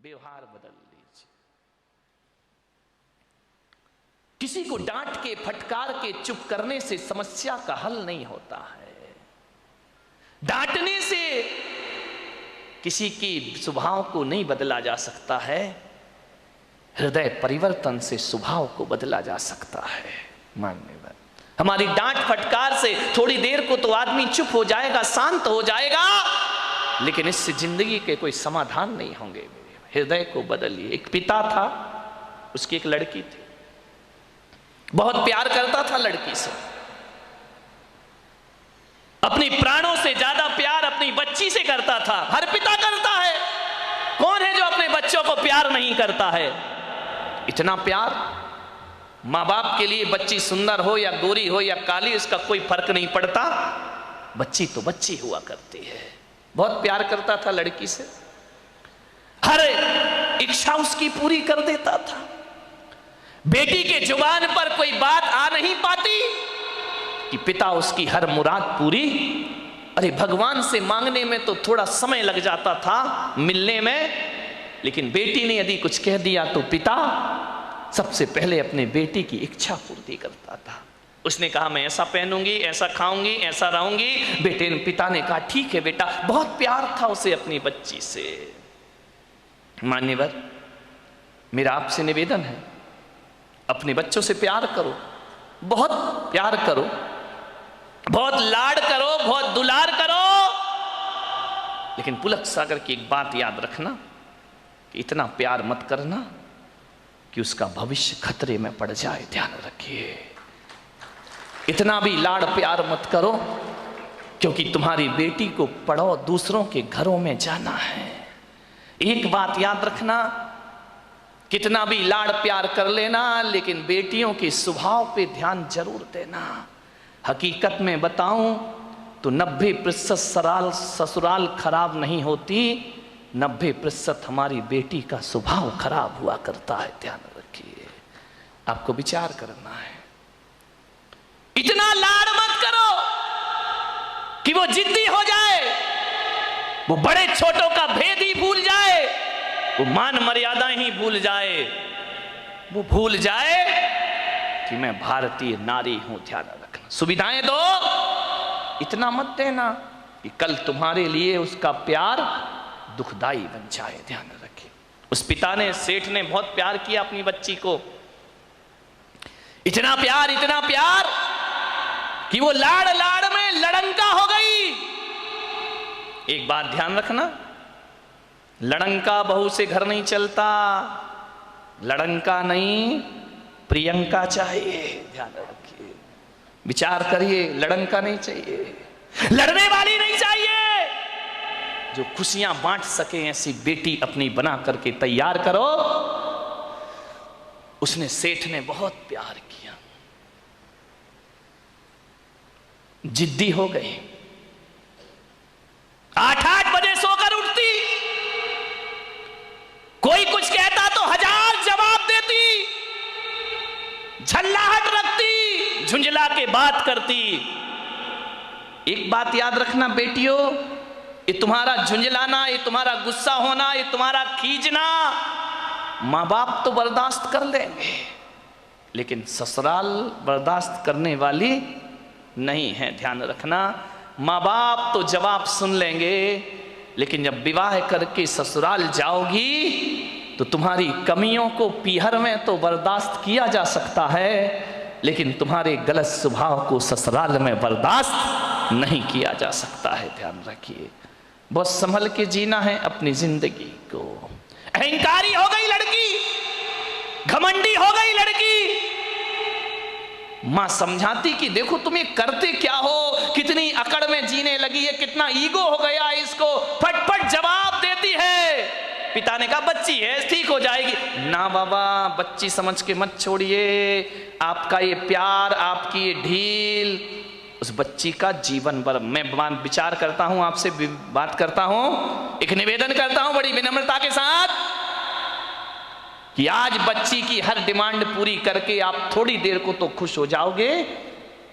व्यवहार बदल लीजिए। किसी को डांट के, फटकार के, चुप करने से समस्या का हल नहीं होता है। डांटने से किसी की स्वभाव को नहीं बदला जा सकता है, हृदय परिवर्तन से स्वभाव को बदला जा सकता है। मान्यवर, हमारी डांट फटकार से थोड़ी देर को तो आदमी चुप हो जाएगा, शांत हो जाएगा, लेकिन इससे जिंदगी के कोई समाधान नहीं होंगे। हृदय को बदलिए। एक पिता था, उसकी एक लड़की थी, बहुत प्यार करता था लड़की से, अपनी प्राणों से ज्यादा प्यार अपनी बच्ची से करता था। हर पिता करता है, कौन है जो अपने बच्चों को प्यार नहीं करता है? इतना प्यार माँ बाप के लिए, बच्ची सुंदर हो या गोरी हो या काली, इसका कोई फर्क नहीं पड़ता, बच्ची तो बच्ची हुआ करती है। बहुत प्यार करता था लड़की से, हर इच्छा उसकी पूरी कर देता था। बेटी के जुबान पर कोई बात आ नहीं पाती कि पिता उसकी हर मुराद पूरी। अरे भगवान से मांगने में तो थोड़ा समय लग जाता था, मिलने में, लेकिन बेटी ने यदि कुछ कह दिया तो पिता सबसे पहले अपने बेटी की इच्छा पूर्ति करता था। उसने कहा मैं ऐसा पहनूंगी, ऐसा खाऊंगी, ऐसा रहूंगी। पिता ने कहा ठीक है बेटा। बहुत प्यार था उसे अपनी बच्ची से। मान्यवर, मेरा आपसे निवेदन है, अपने बच्चों से प्यार करो, बहुत प्यार करो, बहुत लाड करो, बहुत दुलार करो, लेकिन पुलक सागर की एक बात याद रखना कि इतना प्यार मत करना कि उसका भविष्य खतरे में पड़ जाए। ध्यान रखिए, इतना भी लाड़ प्यार मत करो क्योंकि तुम्हारी बेटी को पढ़ो दूसरों के घरों में जाना है। एक बात याद रखना, कितना भी लाड़ प्यार कर लेना, लेकिन बेटियों के स्वभाव पे ध्यान जरूर देना। हकीकत में बताऊं तो 90% ससुराल खराब नहीं होती, 90% हमारी बेटी का स्वभाव खराब हुआ करता है। ध्यान रखिए, आपको विचार करना है। इतना लाड़ मत करो कि वो जिद्दी हो जाए, वो बड़े छोटों का भेद ही भूल जाए, वो मान मर्यादाएं ही भूल जाए, वो भूल जाए कि मैं भारतीय नारी हूं। ध्यान रखना, सुविधाएं दो, इतना मत देना कि कल तुम्हारे लिए उसका प्यार दुखदाई बन जाए। ध्यान रखिए, उस पिता ने, सेठ ने बहुत प्यार किया अपनी बच्ची को, इतना प्यार कि वो लाड़ लाड़ में लड़ंका हो गई। एक बात ध्यान रखना, लड़ंका बहू से घर नहीं चलता, लड़ंका नहीं प्रियंका चाहिए। ध्यान रखिए, विचार करिए, लड़ंका नहीं चाहिए, लड़ने वाली नहीं चाहिए, जो खुशियां बांट सके ऐसी बेटी अपनी बना करके तैयार करो। उसने, सेठ ने बहुत प्यार किया, जिद्दी हो गई, 8-8 बजे सोकर उठती, कोई कुछ कहता तो 1000 जवाब देती, झल्लाहट रखती, झुंझला के बात करती। एक बात याद रखना बेटियों, ये तुम्हारा झुंझलाना, ये तुम्हारा गुस्सा होना, ये तुम्हारा खींचना माँ बाप तो बर्दाश्त कर लेंगे, लेकिन ससुराल बर्दाश्त करने वाली नहीं है। ध्यान रखना, माँ बाप तो जवाब सुन लेंगे, लेकिन जब विवाह करके ससुराल जाओगी तो तुम्हारी कमियों को पीहर में तो बर्दाश्त किया जा सकता है, लेकिन तुम्हारे गलत स्वभाव को ससुराल में बर्दाश्त नहीं किया जा सकता है। ध्यान रखिए, बहुत संभल के जीना है अपनी जिंदगी को। अहंकारी हो गई लड़की, घमंडी हो गई लड़की, मां समझाती कि देखो तुम ये करते क्या हो, कितनी अकड़ में जीने लगी है, कितना ईगो हो गया इसको, फटफट जवाब देती है। पिता ने कहा बच्ची है, ठीक हो जाएगी। ना बाबा, बच्ची समझ के मत छोड़िए, आपका ये प्यार, आपकी ये ढील उस बच्ची का जीवन भर। मैं विचार करता हूं, आपसे बात करता हूं, एक निवेदन करता हूं बड़ी विनम्रता के साथ कि आज बच्ची की हर डिमांड पूरी करके आप थोड़ी देर को तो खुश हो जाओगे,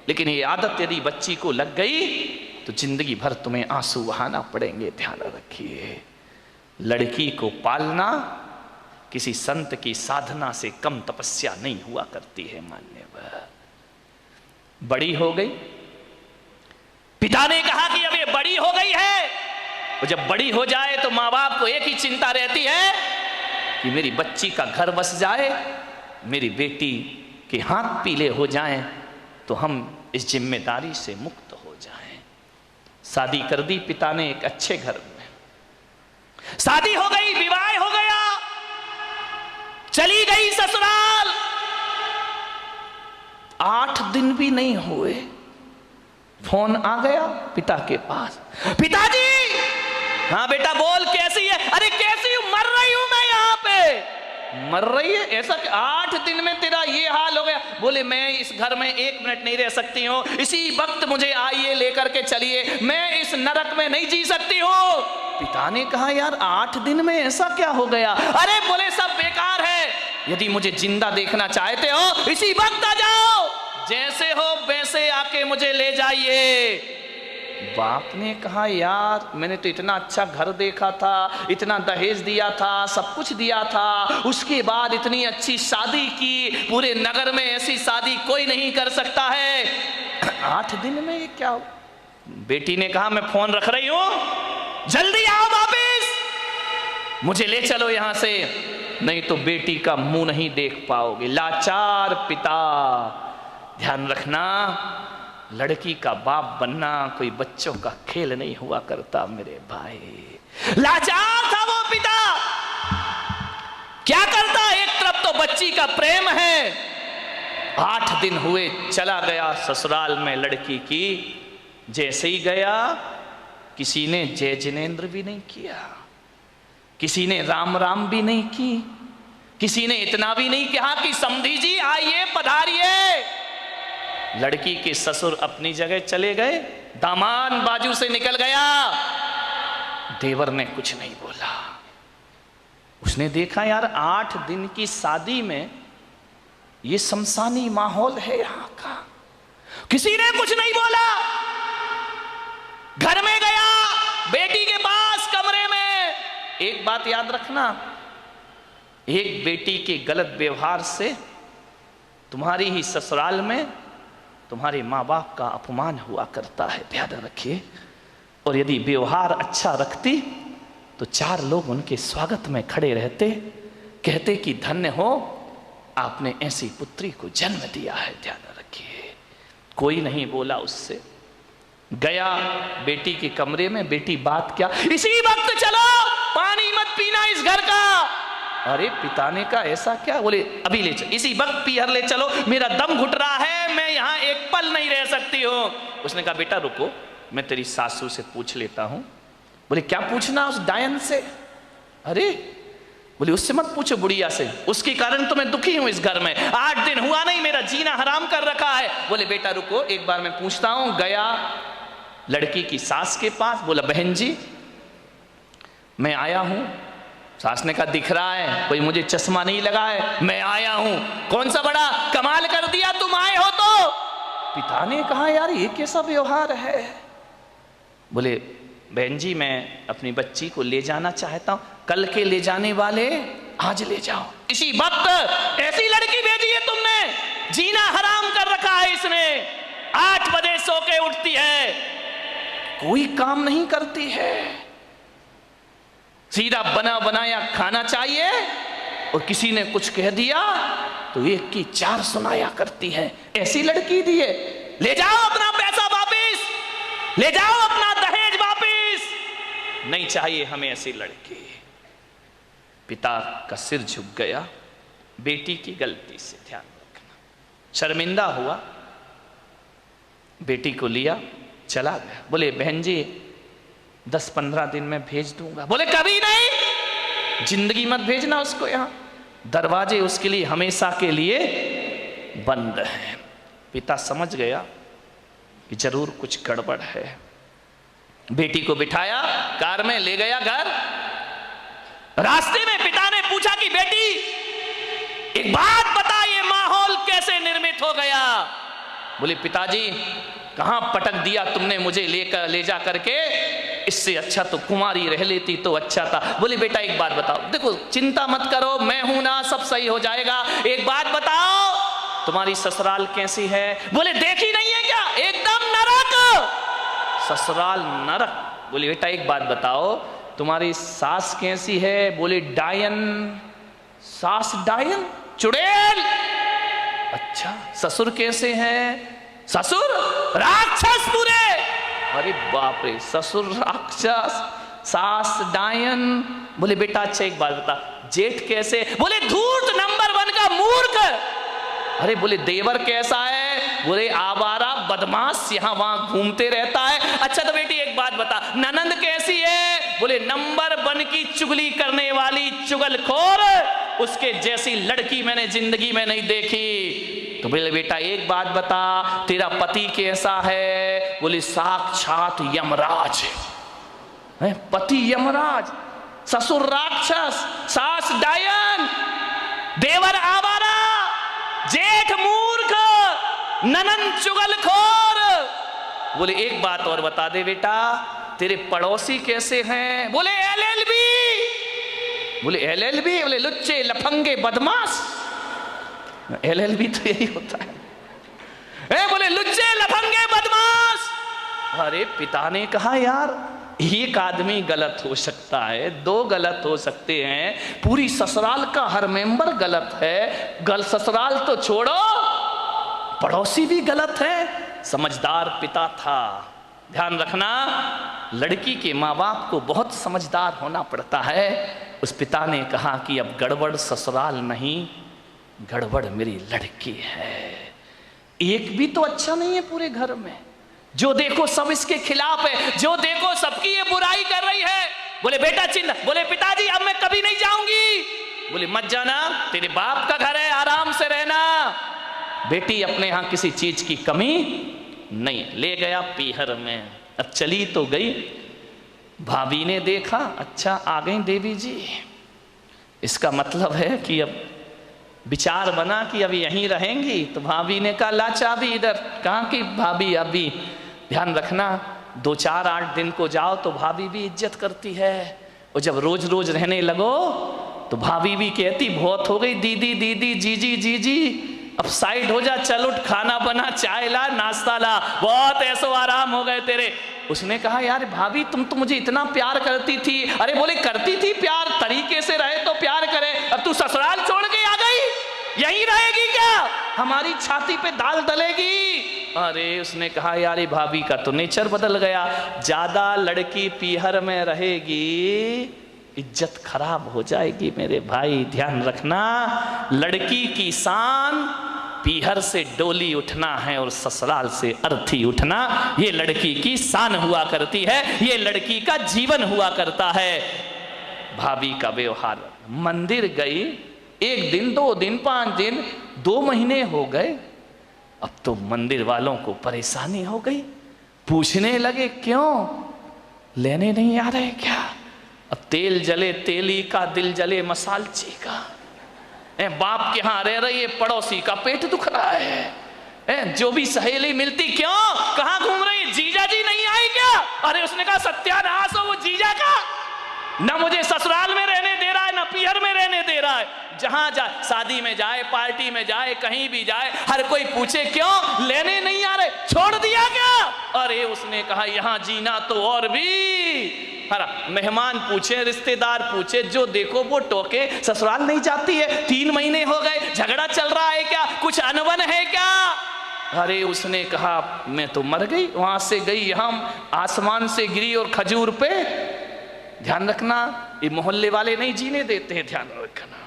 लेकिन ये आदत यदि बच्ची को लग गई तो जिंदगी भर तुम्हें आंसू बहाना पड़ेंगे। ध्यान रखिए, लड़की को पालना किसी संत की साधना से कम तपस्या नहीं हुआ करती है मान्यवर। बड़ी हो गई, पिता ने कहा कि अब ये बड़ी हो गई है, और जब बड़ी हो जाए तो माँ बाप को एक ही चिंता रहती है कि मेरी बच्ची का घर बस जाए, मेरी बेटी के हाथ पीले हो जाएं, तो हम इस जिम्मेदारी से मुक्त हो जाएं। शादी कर दी पिता ने एक अच्छे घर में, शादी हो गई, विवाह हो गया, चली गई ससुराल। 8 दिन भी नहीं हुए, फोन आ गया पिता के पास, पिताजी। हाँ बेटा बोल, कैसी है? अरे कैसी हूं, मर रही हूं मैं यहाँ पे। मर रही है? ऐसा 8 दिन में तेरा ये हाल हो गया? बोले मैं इस घर में 1 मिनट नहीं रह सकती हूँ, इसी वक्त मुझे आइए लेकर के चलिए, मैं इस नरक में नहीं जी सकती हूँ। पिता ने कहा यार 8 दिन में ऐसा क्या हो गया? अरे बोले सब बेकार है, यदि मुझे जिंदा देखना चाहते हो इसी वक्त आ जाओ, जैसे हो वैसे आके मुझे ले जाइए। बाप ने कहा यार मैंने तो इतना अच्छा घर देखा था, इतना दहेज दिया था, सब कुछ दिया था, उसके बाद इतनी अच्छी शादी की, पूरे नगर में ऐसी शादी कोई नहीं कर सकता है, 8 दिन में ये क्या हो? बेटी ने कहा मैं फोन रख रही हूं, जल्दी आओ वापिस, मुझे ले चलो यहां से, नहीं तो बेटी का मुंह नहीं देख पाओगे। लाचार पिता। ध्यान रखना, लड़की का बाप बनना कोई बच्चों का खेल नहीं हुआ करता मेरे भाई। लाचार था वो पिता, क्या करता? एक तरफ तो बच्ची का प्रेम है, 8 दिन हुए चला गया ससुराल में लड़की की। जैसे ही गया किसी ने जय जिनेंद्र भी नहीं किया, किसी ने राम राम भी नहीं की, किसी ने इतना भी नहीं कहा कि समधी जी आइए पधारिए। लड़की के ससुर अपनी जगह चले गए, दामाद बाजू से निकल गया, देवर ने कुछ नहीं बोला। उसने देखा यार 8 दिन की शादी में ये शमशानी माहौल है यहां का, किसी ने कुछ नहीं बोला। घर में गया, बेटी के पास कमरे में। एक बात याद रखना, एक बेटी के गलत व्यवहार से तुम्हारी ही ससुराल में तुम्हारे माँ बाप का अपमान हुआ करता है, ध्यान रखिए। और यदि व्यवहार अच्छा रखती तो 4 लोग उनके स्वागत में खड़े रहते, कहते कि धन्य हो आपने ऐसी पुत्री को जन्म दिया है, ध्यान रखिए। कोई नहीं बोला उससे। गया बेटी के कमरे में, बेटी बात क्या, इसी वक्त चलो, पानी मत पीना इस घर का। अरे पिता ने कहा ऐसा क्या? बोले अभी ले चलो, इसी वक्त पीहर ले चलो, मेरा दम घुट रहा है, मैं यहाँ एक पल नहीं रह सकती हूँ। उसने कहा बेटा रुको, मैं तेरी सासू से पूछ लेता हूँ। बोले क्या पूछना उस डायन से? अरे बोले उससे मत पूछो, बुढ़िया से, उसके कारण तो मैं दुखी हूँ इस घर में, 8 दिन हुआ नहीं, मेरा जीना हराम कर रखा है। बोले बेटा रुको एक बार मैं पूछता हूँ। गया लड़की की सास के पास, बोला बहन जी मैं आया हूँ। सास ने कहा दिख रहा है, कोई मुझे चश्मा नहीं लगा है, मैं आया हूं, कौन सा बड़ा कमाल कर दिया तुम आए हो तो। पिता ने कहा यार ये कैसा व्यवहार है? बोले बहन जी मैं अपनी बच्ची को ले जाना चाहता हूं, कल के ले जाने वाले आज ले जाओ। इसी वक्त ऐसी लड़की भेजी है तुमने, जीना हराम कर रखा है इसने, 8 बजे सो के उठती है, कोई काम नहीं करती है, सीधा बना बनाया खाना चाहिए, और किसी ने कुछ कह दिया तो 1 की 4 सुनाया करती है। ऐसी लड़की दी है, ले जाओ अपना पैसा वापिस, ले जाओ अपना दहेज वापिस, नहीं चाहिए हमें ऐसी लड़की। पिता का सिर झुक गया बेटी की गलती से, ध्यान रखना, शर्मिंदा हुआ, बेटी को लिया चला गया। बोले बहन जी 10-15 दिन में भेज दूंगा। बोले कभी नहीं, जिंदगी मत भेजना उसको यहां, दरवाजे उसके लिए हमेशा के लिए बंद हैं। पिता समझ गया कि जरूर कुछ गड़बड़ है, बेटी को बिठाया कार में, ले गया घर। रास्ते में पिता ने पूछा कि बेटी एक बात बता, ये माहौल कैसे निर्मित हो गया? बोले पिताजी कहां पटक दिया तुमने मुझे ले जा करके, इससे अच्छा तो कुमारी रह लेती तो अच्छा था। बोले बेटा एक बात बताओ, देखो चिंता मत करो, मैं हूं ना, सब सही हो जाएगा। एक बात बताओ, तुम्हारी ससुराल कैसी है? बोले देखी नहीं है क्या, एकदम नरक, ससुराल नरक। बोले बेटा एक बात बताओ, तुम्हारी सास कैसी है? बोले डायन। सास डायन, चुड़ैल। अच्छा, ससुर कैसे हैं? ससुर राक्षस पूरे। अरे बाप रे, ससुर राक्षस, सास डायन। बोले बेटा अच्छा एक बात बता, जेठ कैसे? बोले धूर्त, नंबर 1 का मूर्ख। अरे बोले देवर कैसा है? बोले आवारा बदमाश, यहां वहां घूमते रहता है। अच्छा तो बेटी एक बात बता, ननंद कैसी है? बोले नंबर 1 की चुगली करने वाली चुगलखोर, उसके जैसी लड़की मैंने जिंदगी में नहीं देखी। तो बोले बेटा एक बात बता, तेरा पति कैसा है? बोले साक्षात यमराज है। पति यमराज, ससुर राक्षस, सास डायन, देवर आवारा, जेठ मूर्ख, ननंद चुगलखोर। बोले एक बात और बता दे बेटा, तेरे पड़ोसी कैसे हैं? बोले LLB। बोले LLB? बोले लुच्चे लफंगे बदमाश। LLB तो यही होता है। बोले लुच्चे लफंगे बदमाश। अरे पिता ने कहा यार एक आदमी गलत हो सकता है, 2 गलत हो सकते हैं, पूरी ससुराल का हर मेंबर गलत है। ससुराल तो छोड़ो, पड़ोसी भी गलत है। समझदार पिता था। ध्यान रखना, लड़की के माँ बाप को बहुत समझदार होना पड़ता है। उस पिता ने कहा कि अब गड़बड़ ससुराल नहीं, गड़बड़ मेरी लड़की है। एक भी तो अच्छा नहीं है पूरे घर में, जो देखो सब इसके खिलाफ है, जो देखो सबकी ये बुराई कर रही है। बोले बेटा चिंता। बोले पिताजी अब मैं कभी नहीं जाऊंगी। बोले मत जाना, तेरे बाप का घर है, आराम से रहना। बेटी अपने यहां किसी चीज की कमी नहीं। ले गया पीहर में। अब चली तो गई, भाभी ने देखा अच्छा आ गई देवी जी, इसका मतलब है कि अब विचार बना कि अब यहीं रहेंगी। तो भाभी ने कहा ला चाबी इधर। कहाँ की भाभी? अभी ध्यान रखना, 2-4-8 दिन को जाओ तो भाभी भी इज्जत करती है, और जब रोज रोज रहने लगो तो भाभी भी कहती बहुत हो गई दीदी दीदी, जीजी जीजी, अब साइड हो जा, चल उठ, खाना बना, चाय ला, नाश्ता ला, बहुत ऐसो आराम हो गए तेरे। उसने कहा यार भाभी तुम तो मुझे इतना प्यार करती थी। अरे बोले करती थी प्यार, तरीके से रहे तो प्यार करे, अब तू ससुराल छोड़ के आ गई, यहीं रहेगी क्या? हमारी छाती पे दाल डलेगी। अरे उसने कहा यार भाभी का तो नेचर बदल गया, ज्यादा लड़की पीहर में रहेगी इज्जत खराब हो जाएगी। मेरे भाई ध्यान रखना, लड़की की शान पीहर से डोली उठना है और ससुराल से अर्थी उठना, ये लड़की की शान हुआ करती है, ये लड़की का जीवन हुआ करता है। भाभी का व्यवहार, मंदिर गई 1 दिन 2 दिन 5 दिन 2 महीने हो गए, अब तो मंदिर वालों को परेशानी हो गई, पूछने लगे क्यों लेने नहीं आ रहे क्या? अब तेल जले तेली का, दिल जले मसालची का। बाप के यहां रह रही है, पड़ोसी का पेट दुख रहा है। जो भी सहेली मिलती क्यों, कहां घूम रही, जीजा जी नहीं आई क्या? अरे उसने कहा सत्यानाश हो वो जीजा का, ना मुझे ससुराल में रहने दे रहा है ना पीहर में रहने दे रहा है। जहां जाए, शादी में जाए, पार्टी में जाए, कहीं भी जाए, हर कोई पूछे क्यों लेने नहीं आ रहे, छोड़ दिया क्या? अरे उसने कहा यहां जीना तो और भी, मेहमान पूछे, रिश्तेदार पूछे, जो देखो वो टोके, ससुराल नहीं जाती है, 3 महीने हो गए, झगड़ा चल रहा है क्या, कुछ अनबन है क्या? अरे उसने कहा मैं तो मर गई, वहां से गई यहां, आसमान से गिरी और खजूर पे। ध्यान रखना, ये मोहल्ले वाले नहीं जीने देते हैं, ध्यान रखना,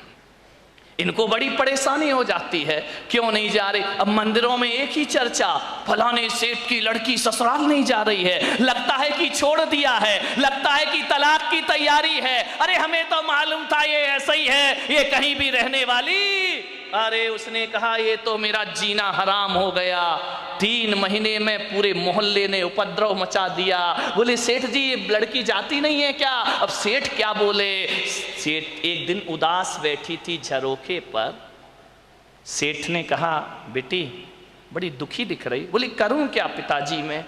इनको बड़ी परेशानी हो जाती है, क्यों नहीं जा रहे? अब मंदिरों में एक ही चर्चा, फलाने सेठ की लड़की ससुराल नहीं जा रही है, लगता है कि छोड़ दिया है, लगता है कि तलाक की तैयारी है। अरे हमें तो मालूम था ये ऐसा ही है, ये कहीं भी रहने वाली। अरे उसने कहा ये तो मेरा जीना हराम हो गया, 3 महीने में पूरे मोहल्ले ने उपद्रव मचा दिया। बोले सेठ जी ये लड़की जाती नहीं है क्या? अब सेठ क्या बोले? सेठ एक दिन उदास बैठी थी झरोखे पर, सेठ ने कहा बेटी बड़ी दुखी दिख रही। बोली करूं क्या पिताजी, मैं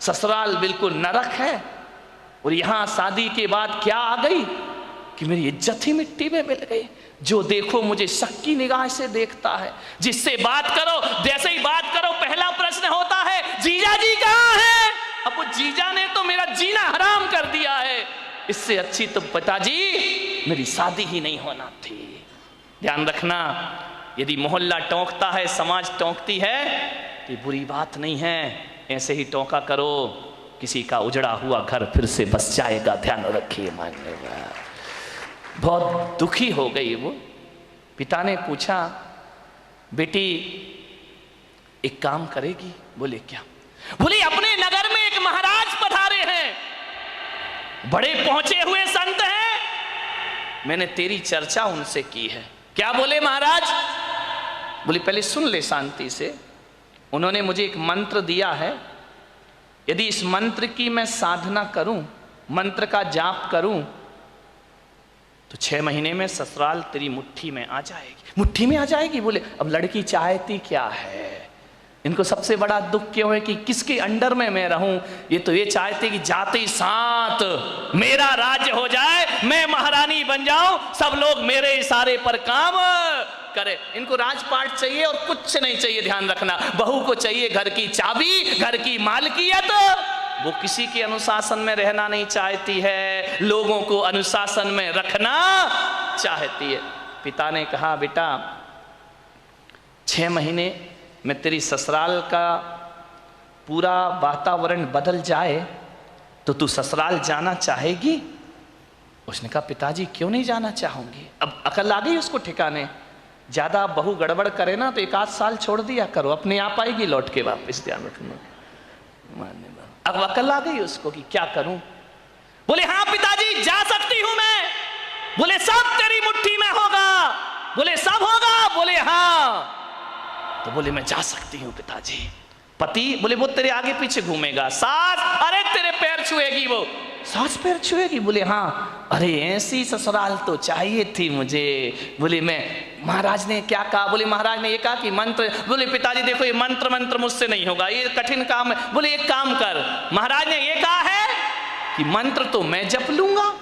ससुराल बिल्कुल नरक है, और यहां शादी के बाद क्या आ गई कि मेरी इज्जत ही मिट्टी में मिल गई। जो देखो मुझे शक की निगाह से देखता है, जिससे बात करो जैसे ही बात करो पहला प्रश्न होता है जीजा जी कहां है। अब वो जीजा ने तो मेरा जीना हराम कर दिया है, इससे अच्छी तो पिताजी मेरी शादी ही नहीं होना थी। ध्यान रखना, यदि मोहल्ला टोंकता है, समाज टोंकती है, तो बुरी बात नहीं है। ऐसे ही टोंका करो, किसी का उजड़ा हुआ घर फिर से बस जाएगा। ध्यान रखिए। मानने वाला बहुत दुखी हो गई वो। पिता ने पूछा बेटी एक काम करेगी? बोले क्या? बोले अपने नगर में एक महाराज पधारे हैं, बड़े पहुंचे हुए संत हैं, मैंने तेरी चर्चा उनसे की है। क्या बोले महाराज? बोले पहले सुन ले शांति से। उन्होंने मुझे एक मंत्र दिया है, यदि इस मंत्र की मैं साधना करूं, मंत्र का जाप करूं, तो 6 महीने में ससुराल तेरी मुट्ठी में आ जाएगी। मुट्ठी में आ जाएगी? बोले अब लड़की चाहती क्या है? इनको सबसे बड़ा दुख क्यों है कि किसके अंडर में मैं रहूं। ये तो ये चाहते कि जाते ही साथ मेरा राज्य हो जाए, मैं महारानी बन जाऊं, सब लोग मेरे इशारे पर काम करे। इनको राजपाट चाहिए और कुछ नहीं चाहिए। ध्यान रखना, बहू को चाहिए घर की चाबी, घर की मालकियत। वो किसी के अनुशासन में रहना नहीं चाहती है, लोगों को अनुशासन में रखना चाहती है। पिता ने कहा बेटा 6 महीने में तेरी ससुराल का पूरा वातावरण बदल जाए तो तू ससुराल जाना चाहेगी? उसने कहा पिताजी क्यों नहीं जाना चाहूंगी। अब अकल आ गई उसको ठिकाने। ज्यादा बहू गड़बड़ करे ना तो 1 आध साल छोड़ दिया करो, अपने आप आएगी लौट के वापस। ध्यान रखना। अब अकल आ गई उसको कि क्या करूं। बोले हाँ पिताजी जा सकती हूं मैं। बोले सब तेरी मुट्ठी में होगा। बोले सब होगा? बोले हाँ। तो बोले मैं जा सकती हूं पिताजी। पति? बोले वो तेरे आगे पीछे घूमेगा। सास? अरे तेरे पैर छुएगी वो। सास पैर छुएगी? बोले हाँ। अरे ऐसी ससुराल तो चाहिए थी मुझे। बोले मैं, महाराज ने क्या कहा? बोले महाराज ने ये कहा कि मंत्र। बोले पिताजी देखो ये मंत्र मुझसे नहीं होगा, ये कठिन काम है। बोले एक काम कर, महाराज ने ये कहा है कि मंत्र तो मैं जप लूंगा,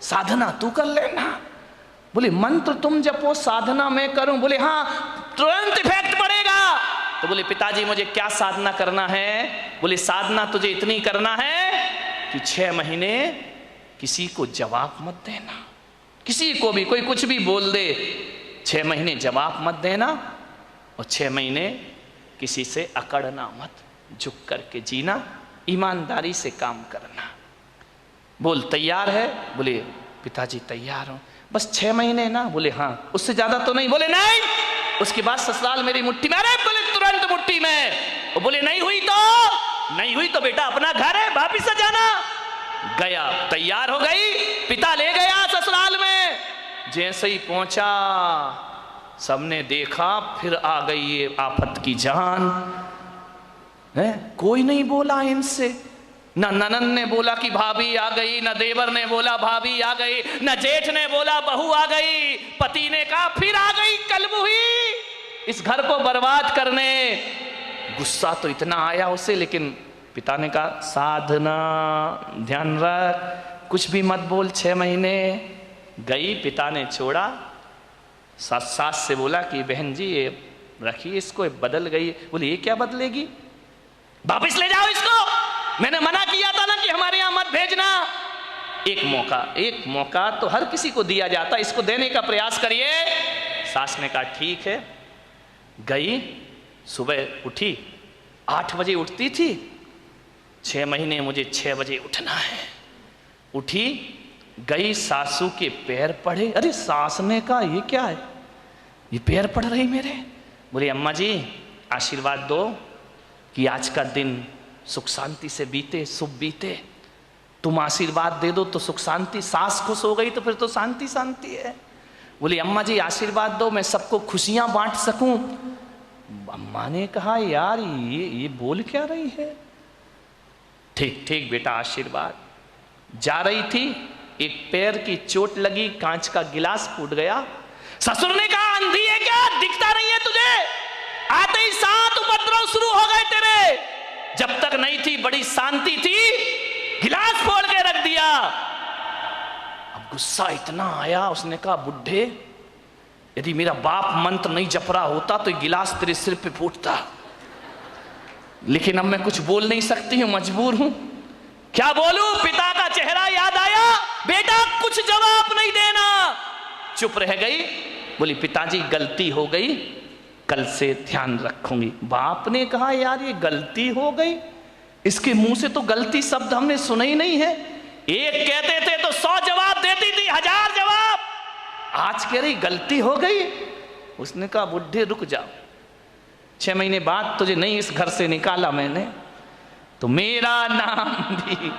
साधना तू कर लेना। बोले मंत्र तुम जपो, साधना मैं करूं? बोले हाँ तुरंत इफेक्ट पड़ेगा। तो बोले पिताजी मुझे क्या साधना करना है? बोले साधना तुझे इतनी करना है कि 6 महीने किसी को जवाब मत देना, किसी को भी कोई कुछ भी बोल दे, 6 महीने जवाब मत देना, और 6 महीने किसी से अकड़ना मत, झुक करके जीना, ईमानदारी से काम करना। बोल तैयार है? बोले पिताजी तैयार हूं, बस 6 महीने ना। बोले हाँ, उससे ज्यादा तो नहीं। बोले नहीं, उसके बाद ससुराल मेरी मुट्ठी में। अरे बोले तुरंत मुट्ठी में। और बोले नहीं हुई तो बेटा अपना घर है, वापिस आ जाना। गया, तैयार हो गई, पिता ले गया ससुराल में। जैसे ही पहुंचा सबने देखा, फिर आ गई ये आफत की जान है। कोई नहीं बोला इनसे, न ननन ने बोला कि भाभी आ गई, न देवर ने बोला भाभी आ गई, न जेठ ने बोला बहू आ गई। पति ने कहा फिर आ गई कलमुही इस घर को बर्बाद करने। गुस्सा तो इतना आया उसे, लेकिन पिता ने कहा साधना, ध्यान रख, कुछ भी मत बोल। 6 महीने गई, पिता ने छोड़ा। सास से बोला कि बहन जी ये रखिए इसको, बदल गई। बोले ये क्या बदलेगी, वापिस ले जाओ इसको, मैंने मना किया था ना कि हमारे यहां मत भेजना। एक मौका तो हर किसी को दिया जाता, इसको देने का प्रयास करिए। सास ने कहा ठीक है। गई, सुबह उठी, 8 बजे उठती थी, 6 महीने मुझे 6 बजे उठना है। उठी, गई, सासू के पैर पड़े। अरे सास ने कहा ये क्या है, ये पैर पड़ रही मेरे। बोले अम्मा जी आशीर्वाद दो कि आज का दिन सुख शांति से बीते, शुभ बीते। तुम आशीर्वाद दे दो तो सुख शांति। सास खुश हो गई तो फिर तो शांति शांति है। बोली अम्मा जी आशीर्वाद दो मैं सबको खुशियां बांट सकूं। अम्मा ने कहा यार ये बोल क्या रही है। ठीक ठीक बेटा आशीर्वाद। जा रही थी, एक पैर की चोट लगी, कांच का गिलास फूट गया। ससुर ने कहा अंधी है क्या, दिखता नहीं है तुझे? आते ही 7 उपद्रव शुरू हो गए तेरे। जब तक नहीं थी बड़ी शांति थी, गिलास फोड़ के रख दिया। अब गुस्सा इतना आया, उसने कहा बुढ़े, यदि मेरा बाप मंत्र नहीं जप रहा होता तो गिलास तेरे सिर पे फूटता, लेकिन अब मैं कुछ बोल नहीं सकती हूं, मजबूर हूं। क्या बोलूं? पिता का चेहरा याद आया, बेटा कुछ जवाब नहीं देना। चुप रह गई। बोली पिताजी गलती हो गई, कल से ध्यान रखूंगी। बाप ने कहा यार ये गलती हो गई, इसके मुंह से तो गलती शब्द हमने सुना ही नहीं है। एक कहते थे तो 100 जवाब देती थी, 1000 जवाब। आज कह रही गलती हो गई। उसने कहा बुढ़े रुक जाओ, 6 महीने बाद तुझे नहीं इस घर से निकाला मैंने तो मेरा नाम भी,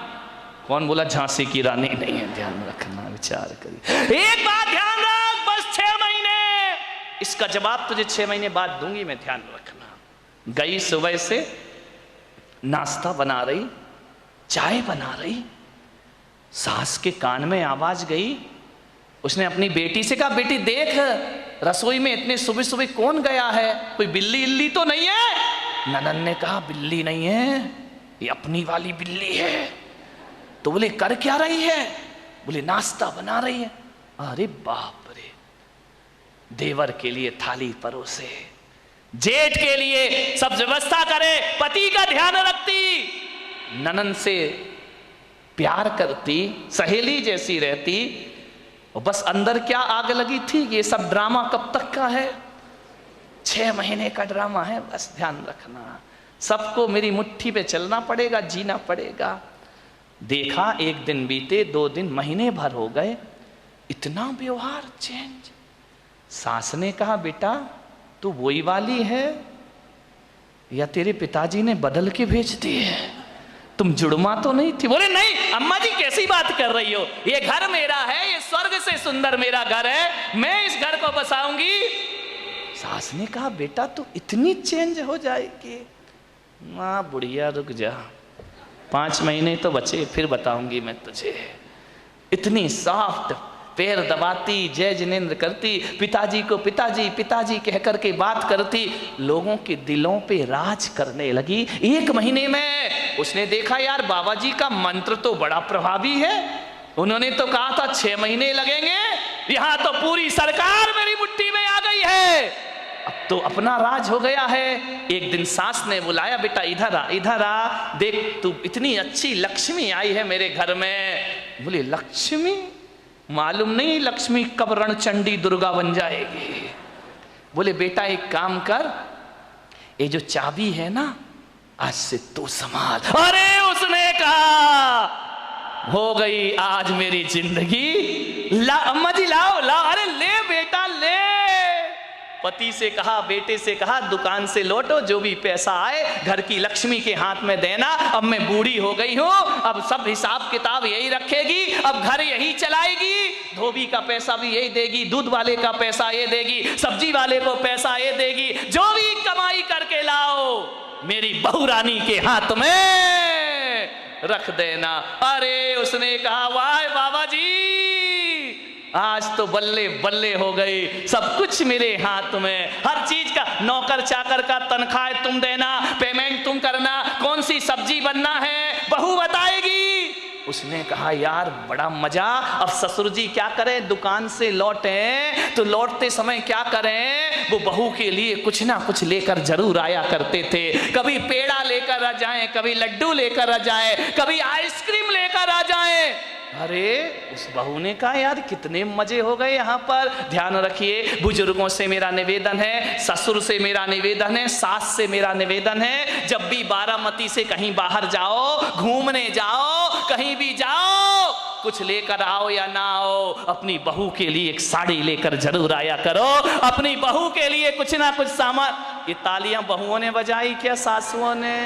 कौन बोला झांसी की रानी नहीं है, ध्यान रखना, विचार करिए। एक बात ध्यान रख, बस 6 महीने, इसका जवाब तुझे 6 महीने बाद दूंगी मैं, ध्यान रखना। गई सुबह से नाश्ता बना रही, चाय बना रही, सास के कान में आवाज गई। उसने अपनी बेटी से कहा बेटी देख रसोई में इतने सुबह सुबह कौन गया है, कोई बिल्ली इल्ली तो नहीं है? ननन ने कहा बिल्ली नहीं है, ये अपनी वाली बिल्ली है। तो बोले कर क्या रही है? बोले नाश्ता बना रही है। अरे बाप रे, देवर के लिए थाली परोसे, जेठ के लिए सब व्यवस्था करे, पति का ध्यान रखती, ननन से प्यार करती, सहेली जैसी रहती, और बस अंदर क्या आग लगी थी, ये सब ड्रामा कब तक का है? 6 महीने का ड्रामा है, बस ध्यान रखना। सबको मेरी मुट्ठी पे चलना पड़ेगा, जीना पड़ेगा। देखा 1 दिन बीते, 2 दिन, महीने भर हो गए, इतना व्यवहार चेंज। सास ने कहा बेटा तू वही वाली है या तेरे पिताजी ने बदल के भेज दी है, तुम जुड़मा तो नहीं थी? बोले नहीं अम्मा जी कैसी बात कर रही हो, ये घर मेरा है, ये स्वर्ग से सुंदर मेरा घर है, मैं इस घर को बसाऊंगी। सास ने कहा बेटा तू इतनी चेंज हो जाएगी? मां बुढ़िया रुक जा, 5 महीने तो बचे, फिर बताऊंगी मैं तुझे। इतनी सॉफ्ट, पैर दबाती, जय जिनेंद्र करती, पिताजी को पिताजी पिताजी कह करके बात करती, लोगों के दिलों पे राज करने लगी। 1 महीने में उसने देखा यार बाबा जी का मंत्र तो बड़ा प्रभावी है, उन्होंने तो कहा था 6 महीने लगेंगे, यहां तो पूरी सरकार मेरी मुट्ठी में आ गई है, अब तो अपना राज हो गया है। एक दिन सास ने बुलाया बेटा इधर आ, इधर आ, देख तू इतनी अच्छी लक्ष्मी आई है मेरे घर में। बोले लक्ष्मी? मालूम नहीं लक्ष्मी कब रणचंडी दुर्गा बन जाएगी। बोले बेटा एक काम कर, ये जो चाबी है ना आज से तू संभाल। अरे उसने कहा हो गई आज मेरी जिंदगी, ला अम्मा जी लाओ लाओ, अरे ले बेटा ले। पति से कहा, बेटे से कहा दुकान से लौटो, जो भी पैसा आए घर की लक्ष्मी के हाथ में देना, अब मैं बूढ़ी हो गई हूं, अब सब हिसाब किताब यही रखेगी, अब घर यही चलाएगी, धोबी का पैसा भी यही देगी, दूध वाले का पैसा ये देगी, सब्जी वाले को पैसा ये देगी, जो भी कमाई करके लाओ मेरी बहू रानी के हाथ में रख देना। अरे उसने कहा वाह बाबा जी आज तो बल्ले बल्ले हो गई, सब कुछ मेरे हाथ में, हर चीज का, नौकर चाकर का तनख्वाह तुम देना, पेमेंट तुम करना, कौन सी सब्जी बनना है बहू बताएगी। उसने कहा यार बड़ा मजा। अब ससुर जी क्या करें, दुकान से लौटे तो लौटते समय क्या करें, वो बहू के लिए कुछ ना कुछ लेकर जरूर आया करते थे। कभी पेड़ा लेकर आ जाए, कभी लड्डू लेकर आ जाए, कभी आइसक्रीम लेकर आ जाए। अरे उस बहू ने कहा यार कितने मजे हो गए यहाँ पर। ध्यान रखिए, बुजुर्गों से मेरा निवेदन है, ससुर से मेरा निवेदन है, सास से मेरा निवेदन है, जब भी बारामती से कहीं बाहर जाओ, घूमने जाओ, कहीं भी जाओ, कुछ लेकर आओ या ना आओ, अपनी बहू के लिए एक साड़ी लेकर जरूर आया करो, अपनी बहू के लिए कुछ ना कुछ सामान। ये तालियां बहुओं ने बजाई क्या सासुओं ने?